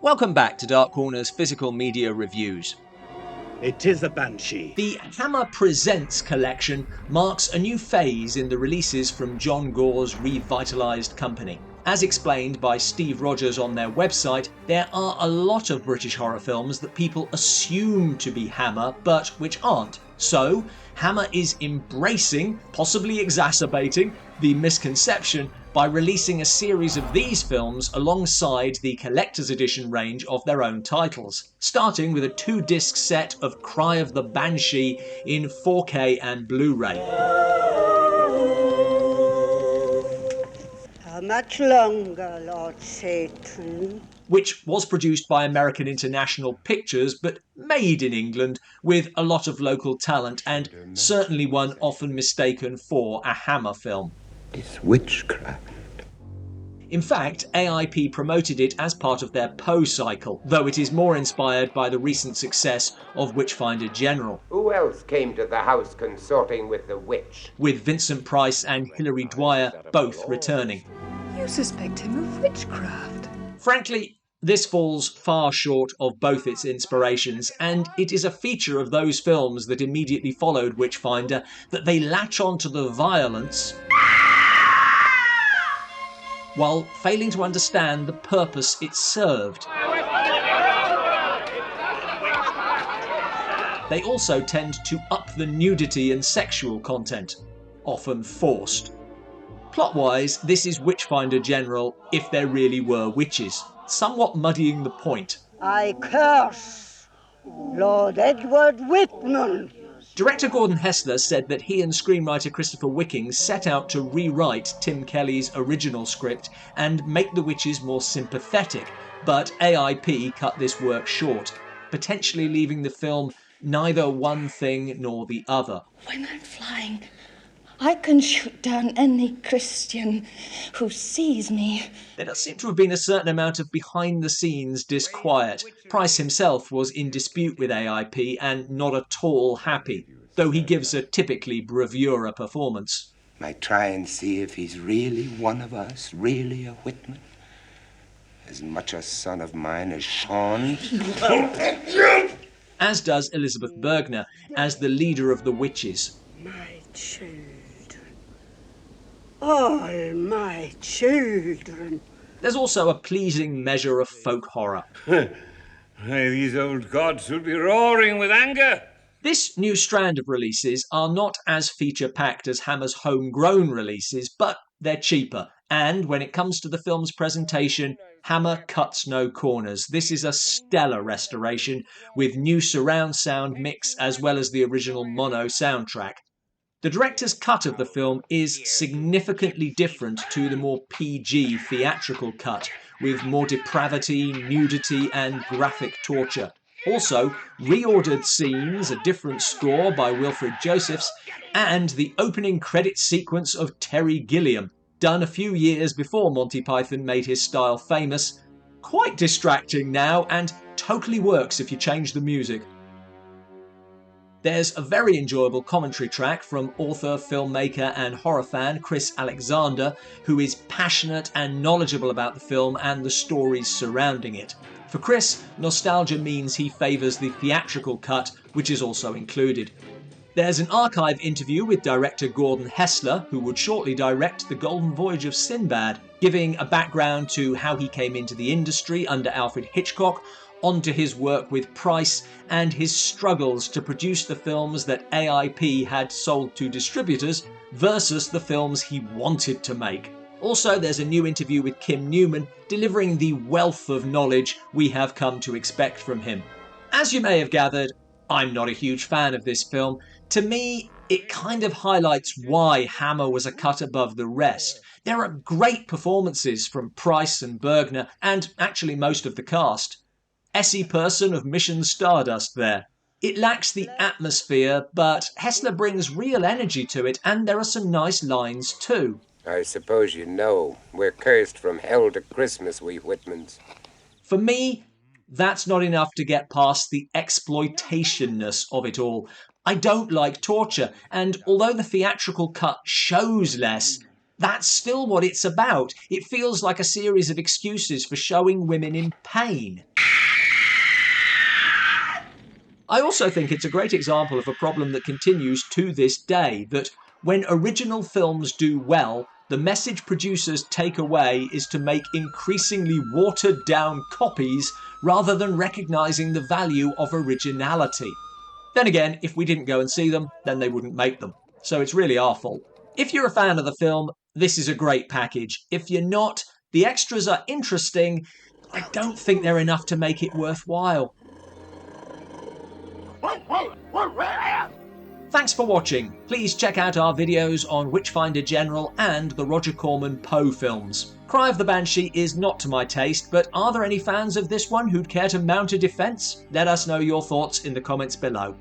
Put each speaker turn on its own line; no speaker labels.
Welcome back to Dark Corner's Physical Media Reviews.
It is a Banshee.
The Hammer Presents collection marks a new phase in the releases from John Gore's revitalised company. As explained by Steve Rogers on their website, there are a lot of British horror films that people assume to be Hammer, but which aren't. So, Hammer is embracing, possibly exacerbating, the misconception by releasing a series of these films alongside the collector's edition range of their own titles, starting with a 2-disc set of Cry of the Banshee in 4K and Blu-ray.
How much longer, Lord Satan?
Which was produced by American International Pictures but made in England with a lot of local talent and certainly one often mistaken for a Hammer film.
It's witchcraft.
In fact, AIP promoted it as part of their Poe cycle, though it is more inspired by the recent success of Witchfinder General.
Who else came to the house consorting with the witch?
With Vincent Price and Hilary Dwyer both returning.
You suspect him of witchcraft?
Frankly, this falls far short of both its inspirations, and it is a feature of those films that immediately followed Witchfinder that they latch on to the violence while failing to understand the purpose it served. They also tend to up the nudity and sexual content, often forced. Plot-wise, this is Witchfinder General if there really were witches, somewhat muddying the point.
I curse Lord Edward Whitman.
Director Gordon Hessler said that he and screenwriter Christopher Wicking set out to rewrite Tim Kelly's original script and make the witches more sympathetic, but AIP cut this work short, potentially leaving the film neither one thing nor the other.
When I'm flying, I can shoot down any Christian who sees me.
There does seem to have been a certain amount of behind-the-scenes disquiet. Price himself was in dispute with AIP and not at all happy, though he gives a typically bravura performance.
Might try and see if he's really one of us, really a Whitman. As much a son of mine as Sean.
As does Elizabeth Bergner as the leader of the witches.
My children. All my children.
There's also a pleasing measure of folk horror.
These old gods will be roaring with anger.
This new strand of releases are not as feature-packed as Hammer's homegrown releases, but they're cheaper. And when it comes to the film's presentation, Hammer cuts no corners. This is a stellar restoration with new surround sound mix as well as the original mono soundtrack. The director's cut of the film is significantly different to the more PG theatrical cut, with more depravity, nudity and graphic torture. Also, reordered scenes, a different score by Wilfred Josephs, and the opening credit sequence of Terry Gilliam, done a few years before Monty Python made his style famous. Quite distracting now, and totally works if you change the music. There's a very enjoyable commentary track from author, filmmaker and horror fan Chris Alexander, who is passionate and knowledgeable about the film and the stories surrounding it. For Chris, nostalgia means he favours the theatrical cut, which is also included. There's an archive interview with director Gordon Hessler, who would shortly direct The Golden Voyage of Sinbad, giving a background to how he came into the industry under Alfred Hitchcock, onto his work with Price and his struggles to produce the films that AIP had sold to distributors versus the films he wanted to make. Also, there's a new interview with Kim Newman, delivering the wealth of knowledge we have come to expect from him. As you may have gathered, I'm not a huge fan of this film. To me, it kind of highlights why Hammer was a cut above the rest. There are great performances from Price and Bergner, and actually most of the cast. Essie Person of Mission Stardust there. It lacks the atmosphere, but Hessler brings real energy to it, and there are some nice lines too.
I suppose you know, we're cursed from hell to Christmas, we Whitmans.
For me, that's not enough to get past the exploitationness of it all. I don't like torture, and although the theatrical cut shows less, That's still what it's about. It feels like a series of excuses for showing women in pain. I also think it's a great example of a problem that continues to this day, that when original films do well, the message producers take away is to make increasingly watered-down copies rather than recognising the value of originality. Then again, if we didn't go and see them, then they wouldn't make them. So it's really our fault. If you're a fan of the film, this is a great package. If you're not, the extras are interesting. I don't think they're enough to make it worthwhile. Thanks for watching. Please check out our videos on Witchfinder General and the Roger Corman Poe films. Cry of the Banshee is not to my taste, but are there any fans of this one who'd care to mount a defence? Let us know your thoughts in the comments below.